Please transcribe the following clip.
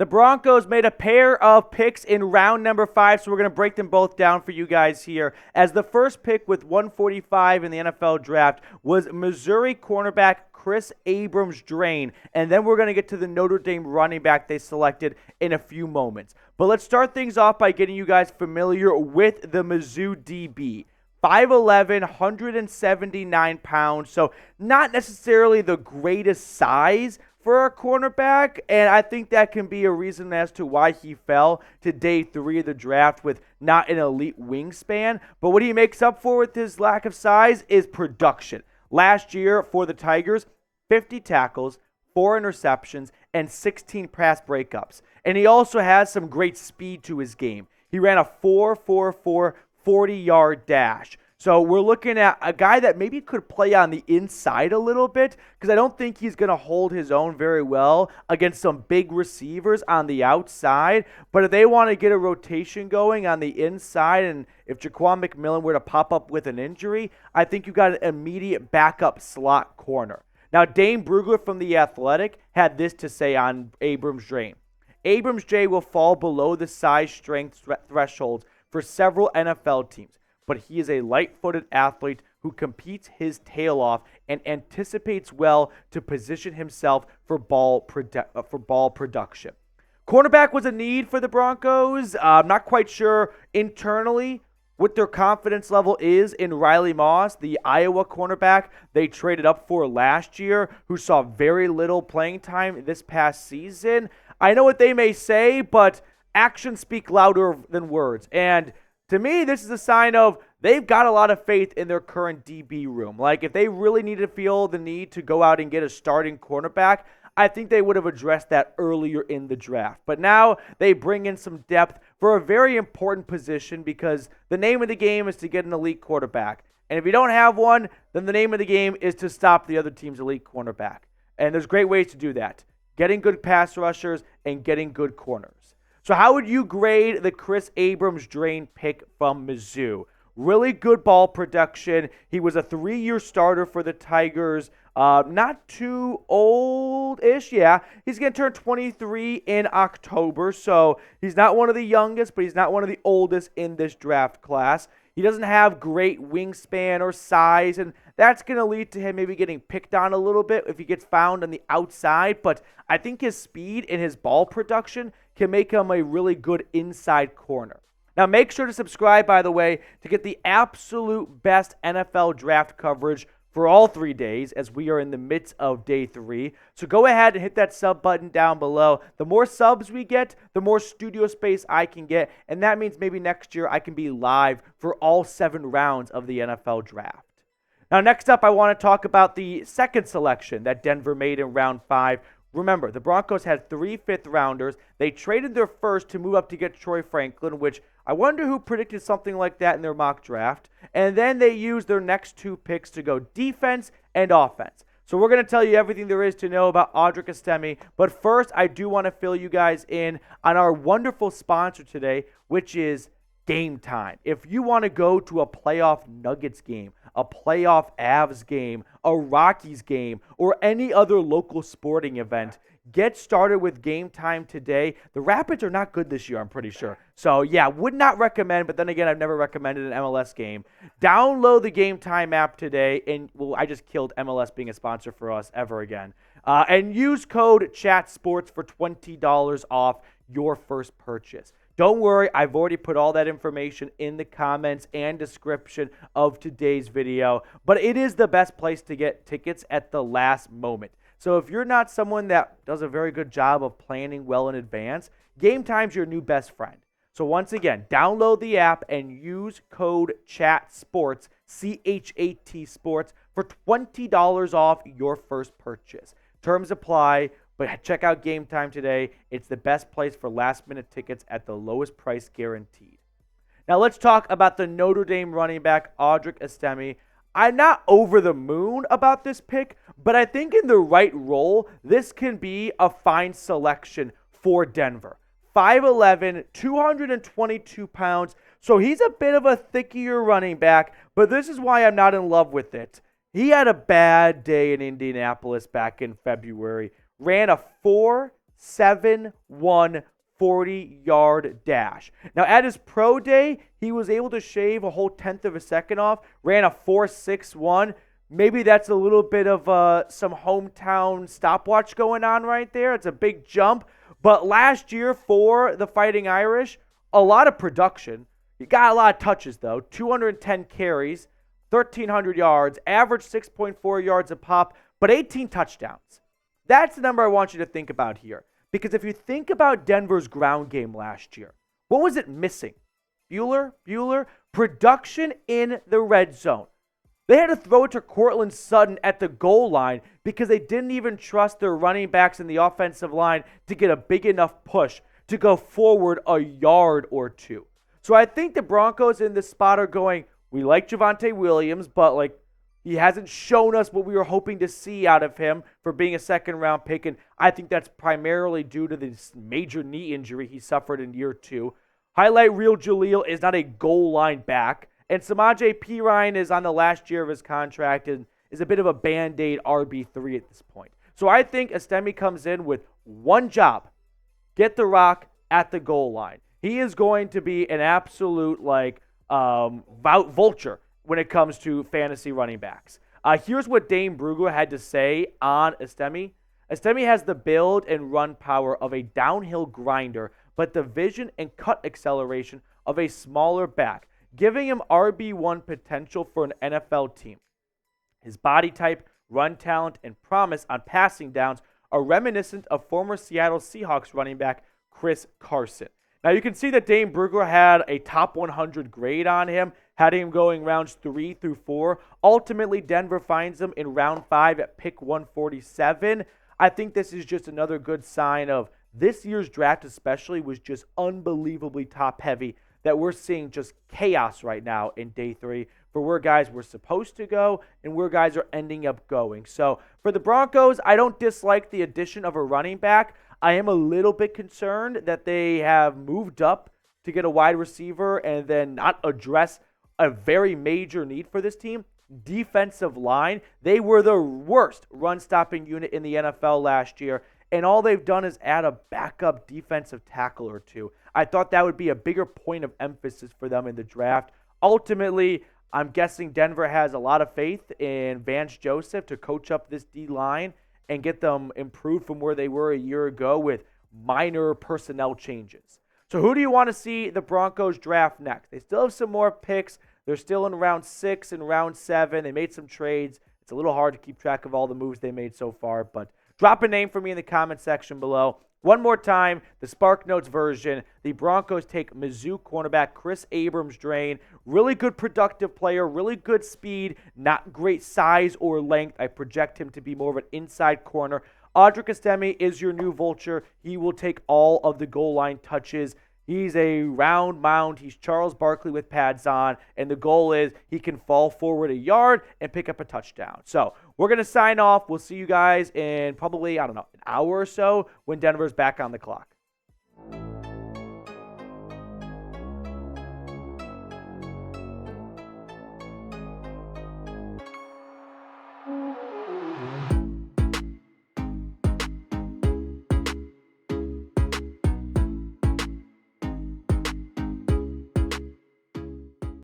The Broncos made a pair of picks in round number 5, so we're going to break them both down for you guys here. As the first pick with 145 in the NFL Draft was Missouri cornerback Kris Abrams-Draine, and then we're going to get to the Notre Dame running back they selected in a few moments. But let's start things off by getting you guys familiar with the Mizzou DB. 5'11", 179 pounds, so not necessarily the greatest size for a cornerback, and I think that can be a reason as to why he fell to day 3 of the draft with not an elite wingspan. But what he makes up for with his lack of size is production. Last year for the Tigers, 50 tackles, 4 interceptions, and 16 pass breakups. And he also has some great speed to his game. He ran a 4.44 40-yard dash. So we're looking at a guy that maybe could play on the inside a little bit, because I don't think he's going to hold his own very well against some big receivers on the outside. But if they want to get a rotation going on the inside, and if Jaquan McMillan were to pop up with an injury, I think you've got an immediate backup slot corner. Now, Dane Brugler from The Athletic had this to say on Abrams-Draine. Abrams-Draine will fall below the size strength thresholds for several NFL teams, but he is a light-footed athlete who competes his tail off and anticipates well to position himself for ball production. Cornerback was a need for the Broncos. I'm not quite sure internally what their confidence level is in Riley Moss, the Iowa cornerback they traded up for last year, who saw very little playing time this past season. I know what they may say, but actions speak louder than words. And to me, this is a sign of they've got a lot of faith in their current DB room. Like, if they really need to feel the need to go out and get a starting cornerback, I think they would have addressed that earlier in the draft. But now they bring in some depth for a very important position, because the name of the game is to get an elite quarterback. And if you don't have one, then the name of the game is to stop the other team's elite cornerback. And there's great ways to do that. Getting good pass rushers and getting good corners. So how would you grade the Kris Abrams-Draine pick from Mizzou? Really good ball production. He was a 3-year starter for the Tigers. Not too old-ish, yeah. He's going to turn 23 in October, so he's not one of the youngest, but he's not one of the oldest in this draft class. He doesn't have great wingspan or size, and that's going to lead to him maybe getting picked on a little bit if he gets found on the outside. But I think his speed and his ball production can make him a really good inside corner. Now, make sure to subscribe, by the way, to get the absolute best NFL draft coverage for all 3 days, as we are in the midst of day 3. So go ahead and hit that sub button down below. The more subs we get, the more studio space I can get, and that means maybe next year I can be live for all 7 rounds of the NFL draft. Now, next up, I want to talk about the second selection that Denver made in round 5. Remember, the Broncos had 3 fifth-rounders. They traded their first to move up to get Troy Franklin, which I wonder who predicted something like that in their mock draft. And then they used their next 2 picks to go defense and offense. So we're going to tell you everything there is to know about Audric Estime. But first, I do want to fill you guys in on our wonderful sponsor today, which is Game Time. If you want to go to a playoff Nuggets game, a playoff Avs game, a Rockies game, or any other local sporting event, get started with Game Time today. The Rapids are not good this year, I'm pretty sure. So, yeah, would not recommend, but then again, I've never recommended an MLS game. Download the Game Time app today, and, well, I just killed MLS being a sponsor for us ever again. And use code CHATSPORTS for $20 off your first purchase. Don't worry, I've already put all that information in the comments and description of today's video, but it is the best place to get tickets at the last moment. So if you're not someone that does a very good job of planning well in advance, Game Time's your new best friend. So once again, download the app and use code CHATSPORTS, C-H-A-T Sports, for $20 off your first purchase. Terms apply. But check out Game Time today. It's the best place for last-minute tickets at the lowest price guaranteed. Now let's talk about the Notre Dame running back, Audric Estime. I'm not over the moon about this pick, but I think in the right role, this can be a fine selection for Denver. 5'11", 222 pounds, so he's a bit of a thickier running back, but this is why I'm not in love with it. He had a bad day in Indianapolis back in February. Ran a 7-1 40-yard dash. Now, at his pro day, he was able to shave a whole tenth of a second off, ran a 4.61. Maybe that's a little bit of some hometown stopwatch going on right there. It's a big jump. But last year for the Fighting Irish, a lot of production. He got a lot of touches, though. 210 carries, 1,300 yards, average 6.4 yards a pop, but 18 touchdowns. That's the number I want you to think about here. Because if you think about Denver's ground game last year, what was it missing? Bueller? Production in the red zone. They had to throw it to Courtland Sutton at the goal line because they didn't even trust their running backs in the offensive line to get a big enough push to go forward a yard or two. So I think the Broncos in this spot are going, we like Javonte Williams, but he hasn't shown us what we were hoping to see out of him for being a second-round pick, and I think that's primarily due to this major knee injury he suffered in year 2. Highlight reel Jaleel is not a goal line back, and Samaje Perine is on the last year of his contract and is a bit of a Band-Aid RB3 at this point. So I think Estime comes in with one job, get the rock at the goal line. He is going to be an absolute vulture when it comes to fantasy running backs. Here's what Dane Brugler had to say on Estime. Estime has the build and run power of a downhill grinder, but the vision and cut acceleration of a smaller back, giving him RB1 potential for an NFL team. His body type, run talent, and promise on passing downs are reminiscent of former Seattle Seahawks running back Chris Carson. Now, you can see that Dane Brugler had a top 100 grade on him, had him going rounds 3 through 4. Ultimately, Denver finds him in round 5 at pick 147. I think this is just another good sign of this year's draft especially was just unbelievably top-heavy, that we're seeing just chaos right now in day 3 for where guys were supposed to go and where guys are ending up going. So for the Broncos, I don't dislike the addition of a running back. I am a little bit concerned that they have moved up to get a wide receiver and then not address a very major need for this team. Defensive line, they were the worst run-stopping unit in the NFL last year, and all they've done is add a backup defensive tackle or two. I thought that would be a bigger point of emphasis for them in the draft. Ultimately, I'm guessing Denver has a lot of faith in Vance Joseph to coach up this D-line and get them improved from where they were a year ago with minor personnel changes. So who do you want to see the Broncos draft next? They still have some more picks. They're still in round 6 and round 7. They made some trades. It's a little hard to keep track of all the moves they made so far, but drop a name for me in the comment section below. One more time, the Spark Notes version. The Broncos take Mizzou cornerback Kris Abrams-Draine. Really good productive player, really good speed, not great size or length. I project him to be more of an inside corner. Audric Estime is your new vulture. He will take all of the goal line touches. He's a round mound. He's Charles Barkley with pads on, and the goal is he can fall forward a yard and pick up a touchdown. So we're going to sign off. We'll see you guys in probably, an hour or so when Denver's back on the clock.